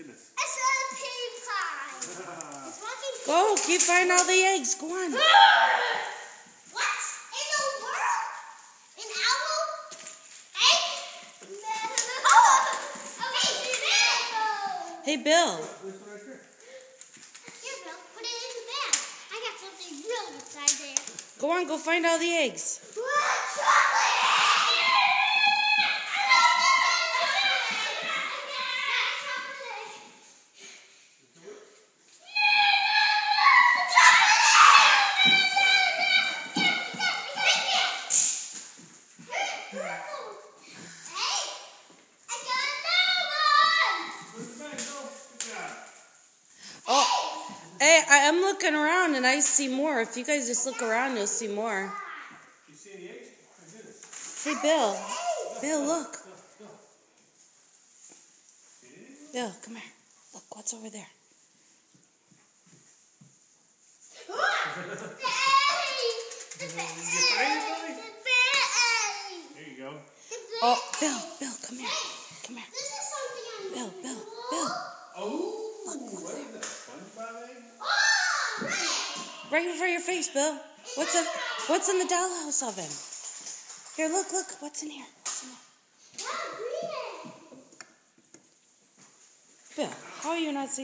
goodness. It's a pig pie. It's walking. Go, keep finding all the eggs. Go on. What in the world? An owl? Egg? Oh! Okay, Hey, Bill. This one right there. Here, Bill, put it in the bag. I got something real inside there. Go on, go find all the eggs. Oh, hey, I'm looking around and I see more. If you guys just look around, you'll see more. You see any eggs? My goodness. Hey, Bill. Bill, look. Bill, come here. Look, what's over there? There you go. Oh, Bill, come here. Come here. This is something Bill. Oh, Look what there. is that? SpongeBob egg? Oh, Right in front of your face, Bill. What's in the dollhouse oven? Here, look. What's in here? Bill, how are you not seeing?